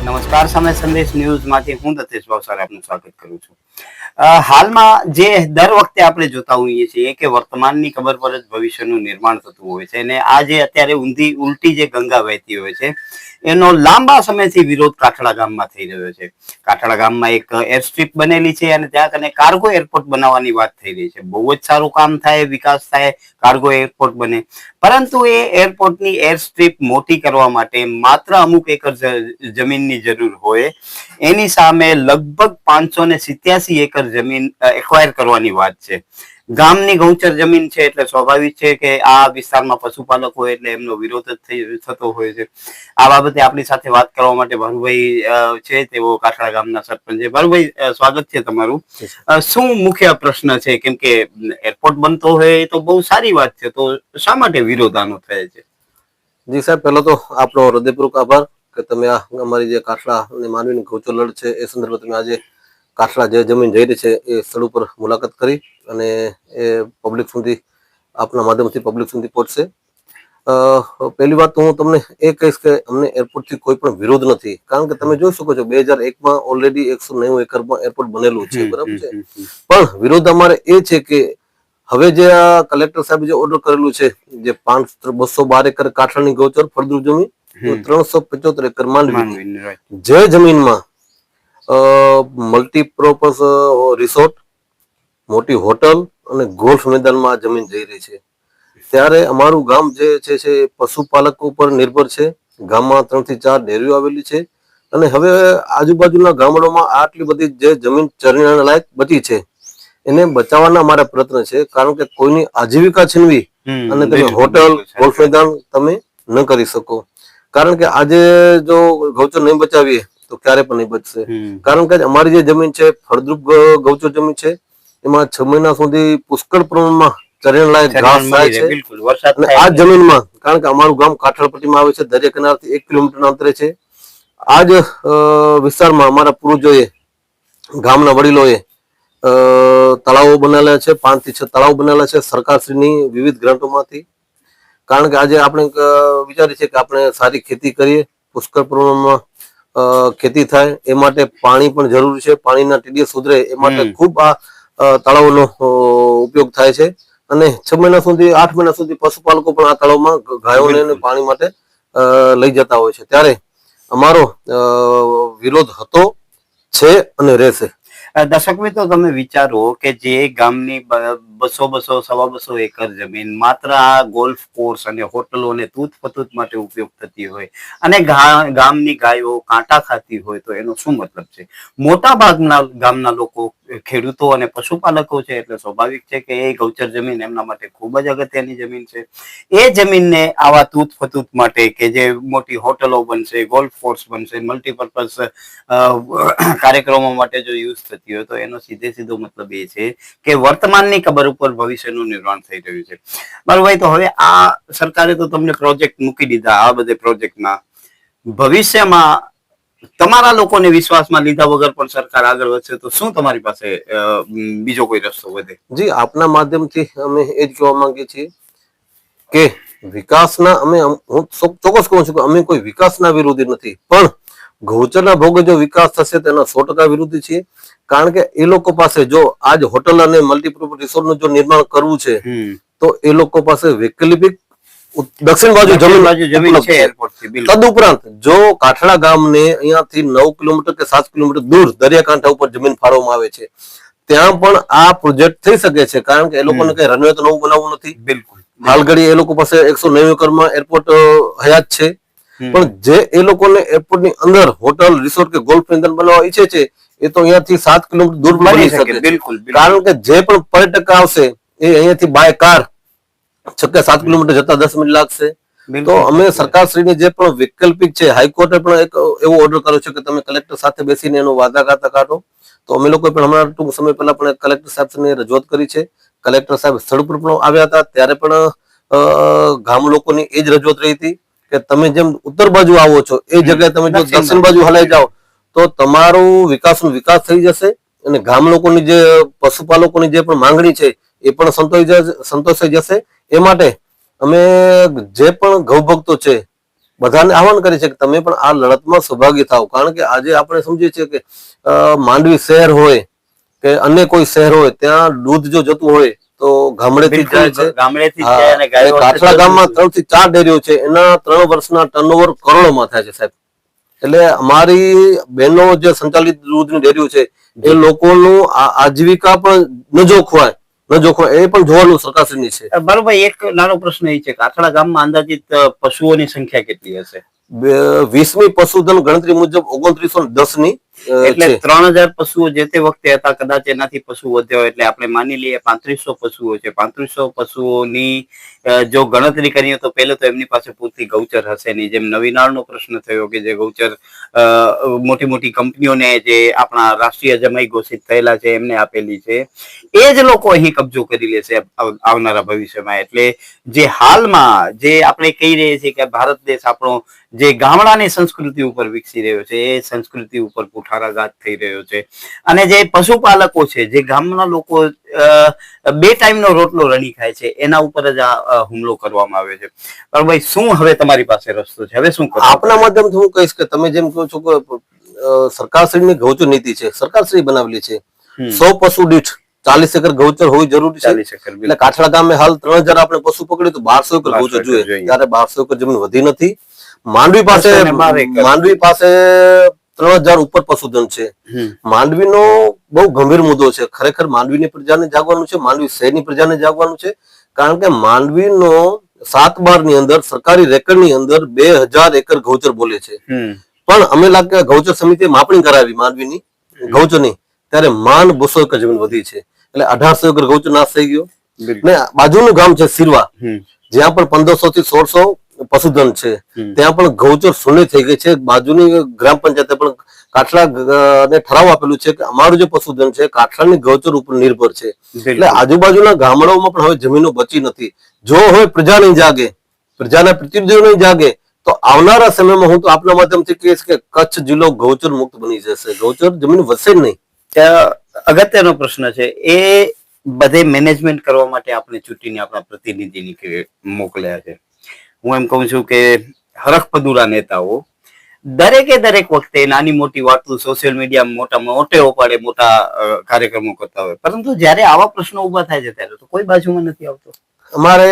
નમસ્કાર, સમય સંદેશ ન્યૂઝમાંથી હું દતેશ ભાવસાર આપનું સ્વાગત કરું છું. હાલમાં જે દર વખતે આપણે જોતા હોઈએ છીએ કે વર્તમાનની ખબર પર જ ભવિષ્યનું નિર્માણ થતું હોય છે, અને આ જે અત્યારે ઉલટી જે ગંગા વહેતી હોય છે એનો લાંબા સમયથી વિરોધ કાઠડા ગામમાં થઈ રહ્યો છે. કાઠડા ગામમાં એક એર સ્ટ્રીપ બનેલી છે અને ત્યાં કને કાર્ગો એરપોર્ટ બનાવવાની વાત થઈ રહી છે. બહુ જ સારું કામ થાય, વિકાસ થાય, કાર્ગો એરપોર્ટ બને, પરંતુ એ એરપોર્ટની એર સ્ટ્રીપ મોટી કરવા માટે માત્ર અમુક એકર જમીનની જરૂર હોય, એની સામે લગભગ 587 એકર જમીન એક્વાયર કરવાની વાત છે. ગામની ગૌચર જમીન છે એટલે સ્વાભાવિક છે કે આ વિસ્તારમાં પશુપાલક હોય એટલે એમનો વિરોધ જ થતો હોય છે. આ બાબતે આપણી સાથે વાત કરવા માટે ભારુભાઈ છે, તેઓ કાઠડા ગામના સરપંચ છે. ભારુભાઈ, સ્વાગત છે તમારું. શું મુખ્ય પ્રશ્ન છે? કેમ કે એરપોર્ટ બનતો હોય તો બહુ સારી વાત છે, તો શા માટે વિરોધ આનો થાય છે? જી સાહેબ, પહેલો તો આપણો હૃદયપૂર્વક આભાર કે તમે આ અમારી જે કાઠડા અને માંડવીની ગૌચર લડ છે એ સંદર્ભે તમે આજે કાઠડા જે જમીન જઈ રહી છે એ સ્થળ ઉપર મુલાકાત કરી અને એ પબ્લિક સુધી આપના માધ્યમથી પબ્લિક સુધી પહોંચશે. પહેલી વાત તો હું તમને એ કહીશ કે અમને એરપોર્ટથી કોઈ પણ વિરોધ નથી, કારણ કે તમે જોઈ શકો છો 2001માં ઓલરેડી 190 એકરમાં એરપોર્ટ બનેલું છે, બરાબર છે. પણ વિરોધ અમારે એ છે કે હવે જે આ કલેક્ટર સાહેબ જે ઓર્ડર કરેલું છે, જે 212 એકર કાઠાની ગૌચર ફળદ્રુપ જમીન, 375 એકર માંડવી, જે જમીનમાં મલ્ટીપર્પઝ રિસોર્ટ, મોટી હોટલ અને ગોલ્ફ મેદાનમાં આ જમીન જઈ રહી છે, ત્યારે અમારું ગામ જે છે પશુપાલક ઉપર નિર્ભર છે. ગામમાં 3 થી 4 ડેરીઓ આવેલી છે અને હવે આજુબાજુના ગામડામાં આટલી બધી જે જમીન ચરણીના લાયક બચી છે એને બચાવવાના અમારા પ્રયત્ન છે, કારણ કે કોઈની આજીવિકા છીનવી અને તમે હોટલ ગોલ્ફ મેદાન તમે ન કરી શકો. કારણ કે આજે જો ગૌચર નહીં બચાવીએ તો ક્યારે પણ નહીં બચશે, કારણ કે અમારી જે જમીન છે ફળદ્રુપ ગૌચર જમીન છે, એમાં 6 મહિના સુધી પુષ્કળ પ્રમાણમાં ચરણ લાયક ઘાસ થાય છે. અને આ જમીનમાં, કારણ કે અમારું ગામ કાઠળપટ્ટીમાં આવે છે, દરિયા કિનારાથી 1 કિલોમીટરના અંતરે છે, આ જ વિસ્તારમાં અમારા પૂર્વજોએ, ગામના વડીલોએ તળાવો બનાવેલા છે, 5 થી 6 તળાવ બનાવેલા છે સરકારશ્રીની વિવિધ ગ્રાન્ટોમાંથી. કારણ કે આજે આપણે વિચારીએ છીએ કે આપણે સારી ખેતી કરીએ, પુષ્કળ પ્રમાણમાં ખેતી થાય, એ માટે પાણી પણ જરૂરી છે, પાણીના ટીડીએસ સુધરે એ માટે ખૂબ આ તળાવનો ઉપયોગ થાય છે. અને 6 મહિના સુધી 8 મહિના સુધી પશુપાલકો પણ આ તળાવમાં ગાયોને પાણી માટે લઈ જતા હોય છે, ત્યારે અમારો વિરોધ હતો, છે અને રહેશે. દર્શક મિત્રો, તમે વિચારો કે જે ગામની 200-200 એકર જમીન માત્ર આ ગોલ્ફ કોર્સ અને હોટલો અને તૂત માટે ઉપયોગ થતી હોય અને ગામની ગાયો કાંટા ખાતી હોય, તો એનો શું મતલબ છે? મોટા ભાગના ગામના લોકો ખેડૂતો અને પશુપાલકો છે, એટલે સ્વાભાવિક છે કે એ ગૌચર જમીન એમના માટે ખૂબ જ અગત્યની જમીન છે. એ જમીનને આવા તૂત માટે કે જે મોટી હોટલો બનશે, ગોલ્ફ કોર્સ બનશે, મલ્ટીપર્પઝ કાર્યક્રમો માટે જો યુઝ થતી હોય, તો એનો સીધો મતલબ એ છે કે વર્તમાનની ખબર ઉપર ભવિષ્યનું નિર્માણ થઈ રહ્યું છે. બરાબર. તો હવે આ સરકારે તો તમને પ્રોજેક્ટ મૂકી દીધા, આ બધે પ્રોજેક્ટમાં ભવિષ્યમાં તમારા લોકોને વિશ્વાસમાં લીધા વગર પણ સરકાર આગળ વધશે, તો શું તમારી પાસે બીજો કોઈ રસ્તો વધે? જી, આપના માધ્યમથી અમે એ જ કહેવા માંગીએ છીએ કે વિકાસના હું ચોક્કસ કહું છું કે અમે કોઈ વિકાસના વિરોધી નથી, પણ ગૌચરના ભોગે જો વિકાસ થશે તેના 100% વિરોધી છીએ. કારણ કે એ લોકો પાસે જો આજ હોટલ અને મલ્ટીપર્પઝ રિસોર્ટનું જો નિર્માણ કરવું છે, તો એ લોકો પાસે વૈકલ્પિક દક્ષિણ બાજુ જમીન છે. તદુપરાંત જો કાઠડા ગામને અહીંયાથી 9 કિલોમીટર કે 7 કિલોમીટર દૂર દરિયાકાંઠા ઉપર જમીન ફાળવવામાં આવે છે, ત્યાં પણ આ પ્રોજેક્ટ થઈ શકે છે, કારણ કે એ લોકોને કઈ રનવે તો નવું બનાવવું નથી. બિલકુલ, હાલ ઘડી એ લોકો પાસે 190 એકરમાં એરપોર્ટ હયાત છે, પણ જે એ લોકોને એરપોર્ટની અંદર હોટલ રિસોર્ટ કે ગોલ્ફ મેદાન બનાવવા ઈચ્છે છે, એ તો અહીંયાથી 7 કિલોમીટર દૂર બની શકે. બિલકુલ, કારણ કે જે પણ પર્યટક આવશે એ અહીંયાથી બાય કાર 6 કે 7 કિલોમીટર જતા 10 મિનિટ લાગશે. તો અમે સરકારશ્રીને જે પણ વૈકલ્પિક છે, હાઈકોર્ટે પણ એક એવો ઓર્ડર કર્યો છે કે તમે કલેક્ટર સાથે બેસીને એનો વાટાઘાટ કાઢો. તો અમે લોકો પણ હમણાં ટૂંક સમય પહેલા પણ કલેક્ટર સાહેબને રજૂઆત કરી છે. કલેક્ટર સાહેબ સ્થળ પર પણ આવ્યા હતા, ત્યારે પણ ગામ લોકોની એ જ રજૂઆત રહી હતી કે તમે જેમ ઉત્તર બાજુ આવો છો એ જગ્યાએ તમે જો દક્ષિણ બાજુ હલાઈ જાઓ તો તમારું વિકાસ થઈ જશે અને ગામ લોકોની જે પશુપાલકોની જે પણ માંગણી છે એ પણ સંતોષાઈ જશે. એ માટે અમે જે પણ ગૌભક્તો છે બધાને આહવાન કરે છે કે તમે પણ આ લડતમાં સહભાગી થાવ. કારણ કે આજે આપણે સમજીએ છીએ કે માંડવી શહેર હોય કે અન્ય કોઈ શહેર હોય ત્યાં દૂધ જો જતું હોય તો ગામડેથી જ જાય છે. ગામડેથી જ જાય અને અને ગાયો કાઠલા ગામમાં 3 થી 4 ડેરીઓ છે, એના 3 વર્ષના ટર્નઓવર કરોડોમાં થાય છે સાહેબ. એટલે અમારી બહેનો જે સંચાલિત દૂધની ડેરીઓ છે એ લોકોનું આજીવિકા પણ ન જોખવાય એ પણ જોવાનું સરકારશ્રીની છે. બરોબર. એક નાનો પ્રશ્ન એ છે કે કાથડા ગામમાં અંદાજિત પશુઓની સંખ્યા કેટલી હશે? 20મી પશુધન ગણતરી મુજબ 2910 ની એટલે 3000 પશુઓ જે તે વખતે હતા, કદાચ એનાથી પશુ વધ્યો એટલે આપણે માની લઈએ 3500 પશુઓ છે. 3500 પશુઓની જો ગણતરી કરીએ તો પહેલે તો એમની પાસે પૂરતી ગૌચર હશે નહીં. જેમ નવીનાળનો પ્રશ્ન થયો કે જે ગૌચર મોટી મોટી કંપનીઓને જે આપણા રાષ્ટ્રીય જમાઈ ઘોષિત થયેલા છે એમને આપેલી છે, એ જ લોકો અહીં કબજો કરી લેશે આવનારા ભવિષ્યમાં. એટલે જે હાલમાં જે આપણે કહી રહ્યા છીએ કે ભારત દેશ આપણો જે ગામડાની સંસ્કૃતિ ઉપર વિકસી રહ્યો છે, એ સંસ્કૃતિ ઉપર કુઠારાઘાત થઈ રહ્યો છે. અને જે પશુપાલકો છે, જે ગામના લોકો 2 ટાઈમનો રોટલો રણી ખાય છે, એના ઉપર જ આ હુમલો કરવામાં આવે છે. પણ ભાઈ, શું હવે તમારી પાસે રસ્તો છે? હવે શું કરો? આપના માધ્યમથી હું કહીશ કે તમે જેમ કહો છો કે સરકારશ્રીની ગૌચર નીતિ છે, સરકારશ્રી બનાવેલી છે. 100 પશુ દીઠ 40 એકર ગૌચર હોવી જરૂરી છે. એટલે કાઠડા ગામે હાલ 3000 આપણે પશુ પકડી તો 1200 એકર ગૌચર જોઈએ. ત્યારે 1200 એકર જમીન વધી નથી. માંડવી પાસે 3000 ઉપર પશુધન છે. માંડવીનો બહુ ગંભીર મુદ્દો છે. ખરેખર માંડવીની પ્રજાને જાગવાનું છે, માંડવી શહેરની પ્રજાને જાગવાનું છે. કારણ કે માંડવીનો 7/12 ની અંદર સરકારી રેકર્ડની અંદર 2000 એકર ગૌચર બોલે છે. પણ અમે લાગે ગૌચર સમિતિએ માપણી કરાવી માંડવીની ગૌચરની, ત્યારે માંડ 200 એકર જમીન વધી છે. એટલે 1800 એકર ગૌચર નાશ થઈ ગયો. ને બાજુનું ગામ છે સિરવા, જ્યાં પણ 1500 થી 1600 પશુધન છે, ત્યાં પણ ગૌચર શૂન્ય થઈ ગઈ છે. બાજુની ગ્રામ પંચાયતે પણ કાઠલા ને ઠરાવ આપેલું છે કે અમારું જે પશુધન છે કાઠલાની ગૌચર ઉપર નિર્ભર છે. એટલે આજુબાજુના ગામડાઓમાં પણ હવે જમીનો બચી નથી. જો હવે પ્રજા નહીં જાગે, પ્રજાના પ્રતિનિધિઓ નહીં જાગે, તો આવનારા સમયમાં હું તો આપના માધ્યમથી કહીશ કે કચ્છ જિલ્લો ગૌચર મુક્ત બની જશે. ગૌચર જમીન વધશે જ નહીં. અગત્યનો પ્રશ્ન છે. એ બધે મેનેજમેન્ટ કરવા માટે આપણે ચૂંટીને આપણા પ્રતિનિધિની મોકલ્યા છે. હું એમ કહું છું કે હરખપદુરા નેતાઓ દરેક વખતે નાની મોટી વાતો સોશિયલ મીડિયામાં મોટે ઉપાડે મોટા કાર્યક્રમો કરતા હોય, પરંતુ જયારે આવા પ્રશ્નો ઉભા થાય છે ત્યારે તો કોઈ બાજુમાં નથી આવતો. અમારે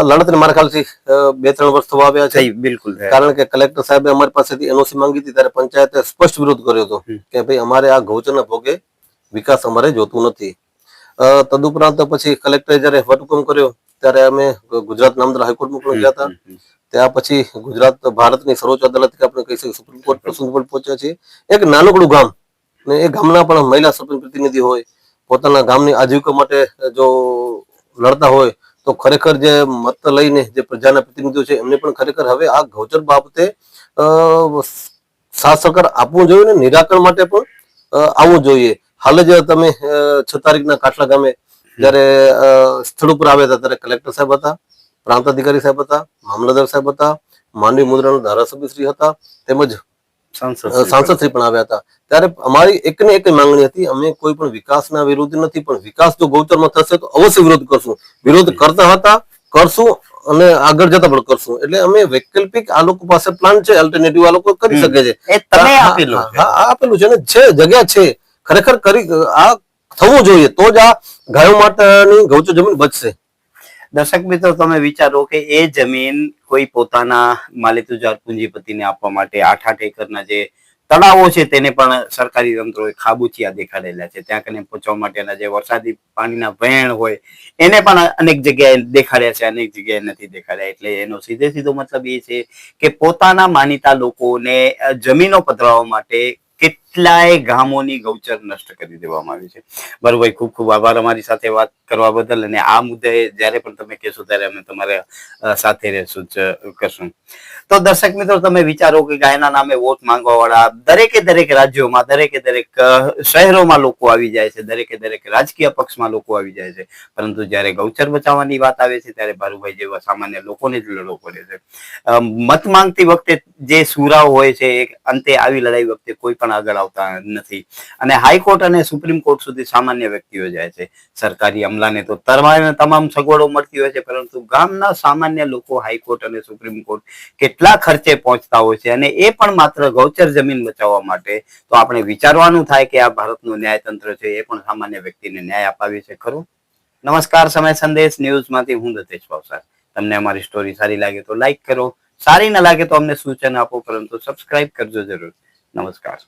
લડતને મારા ખ્યાલથી 2-3 વર્ષ થવા આવ્યા છે. બિલકુલ. કારણ કે કલેક્ટર સાહેબે અમારી પાસેથી એનઓસી માંગી હતી, ત્યારે પંચાયતે સ્પષ્ટ વિરોધ કર્યો હતો કે ભાઈ અમારે આ ગૌચરના ભોગે વિકાસ અમારે જોતું નથી. તદુપરાંત પછી કલેક્ટરે જયારે વટહુકમ કર્યો ત્યારે અમે ગુજરાત નામદાર હાઈકોર્ટમાં પણ ગયા હતા. ત્યાં પછી ગુજરાત ભારતની સર્વોચ્ચ અદાલત કે આપણે કહી શકીએ સુપ્રીમ કોર્ટ સુધી પહોંચ્યા છીએ. એક નાનકડું ગામ ને એ ગામના પણ મહિલા સરપંચ પ્રતિનિધિ હોય, પોતાના ગામની આજીવિકા માટે જો લડતા હોય, તો ખરેખર જે મત લઈને જે પ્રજાના પ્રતિનિધિઓ છે એમને પણ ખરેખર હવે આ ગૌચર બાબતે સાથ સહકાર આપવું જોઈએ ને નિરાકરણ માટે પણ આવવું જોઈએ. હાલ જ તમે 6 તારીખના કાઠલા ગામે જયારે સ્થળ ઉપર આવ્યા હતા ત્યારે કલેક્ટર સાહેબ હતા, પ્રાંત અધિકારી સાહેબ હતા, મામલતદાર સાહેબ હતા, માંડવી મુદ્રાના ધારાસભ્ય શ્રી હતા, તેમજ સાંસદ શ્રી પણ આવ્યા હતા. ત્યારે અમારી એકને એક માંગણી હતી, અમે કોઈ પણ વિકાસના વિરોધ નથી, પણ વિકાસ જો ગૌચરમાં થશે તો અવશ્ય વિરોધ કરશું. વિરોધ કરતા હતા, કરશું અને આગળ જતા પણ કરશું. એટલે અમે વૈકલ્પિક આ લોકો પાસે પ્લાન છે, અલ્ટરનેટિવ આ લોકો કરી શકે છે. આપેલું છે ને, છે જગ્યા છે. ખરેખર આ થવું જોઈએ તો જ આ ગાયો માટેની ગૌચર જમીન બચશે. દર્શક મિત્રો, તમે વિચારો કે એ જમીન કોઈ પોતાના માલિતુજાર પૂંજીપતિને આપવા માટે 8-8 એકરના જે તળાવો છે તેને પણ સરકારી તંત્રોએ ખાબોચિયા દેખાડેલા છે. ત્યાં કને પહોંચવા માટેના જે વરસાદી પાણીના વહેણ હોય એને પણ અનેક જગ્યાએ દેખાડ્યા છે, અનેક જગ્યાએ નથી દેખાડ્યા. એટલે એનો સીધો મતલબ એ છે કે પોતાના માનીતા લોકોને જમીનો પધરાવવા માટે કેટલાય ગામોની ગૌચર નષ્ટ કરી દેવામાં આવી છે. બરોબર, ખૂબ ખૂબ આભાર અમારી સાથે વાત કરવા બદલ. અને આ મુદ્દે જયારે પણ તમે કહેશો ત્યારે અમે તમારા સાથે રહેશું કરશું. તો દર્શક મિત્રો, તમે વિચારો કે ગાયના નામે વોટ માંગવા વાળા દરેક રાજ્યોમાં દરેક શહેરોમાં લોકો આવી જાય છે, દરેક રાજકીય પક્ષમાં લોકો આવી જાય છે, પરંતુ જયારે ગૌચર બચાવવાની વાત આવે છે ત્યારે ભારુભાઈ જેવા સામાન્ય લોકોને જ લડવો પડે છે. મત માંગતી વખતે જે સુરાઓ હોય છે, અંતે આવી લડાઈ વખતે કોઈ પણ આગળ આવતું આવતા નથી. અને હાઈકોર્ટ અને સુપ્રીમ કોર્ટ સુધી સામાન્ય વ્યક્તિઓ જાય છે. સરકારી અમલાને તો તમામ સગવડો મળતી હોય છે, પરંતુ ગામના સામાન્ય લોકો હાઈકોર્ટ અને સુપ્રીમ કોર્ટ કેટલા ખર્ચે પહોંચતા હોય છે, અને એ પણ માત્ર ગૌચર જમીન બચાવવા માટે. તો આપણે વિચારવાનું થાય કે આ ભારતનું ન્યાયતંત્ર છે એ પણ સામાન્ય વ્યક્તિને ન્યાય અપાવે છે ખરું? નમસ્કાર, સમય સંદેશ ન્યૂઝમાંથી હું દતેશ ભાવસાર. તમને અમારી સ્ટોરી સારી લાગે તો લાઈક કરો, સારી ન લાગે તો અમને સૂચન આપો, પરંતુ સબસ્ક્રાઇબ કરજો જરૂર. નમસ્કાર.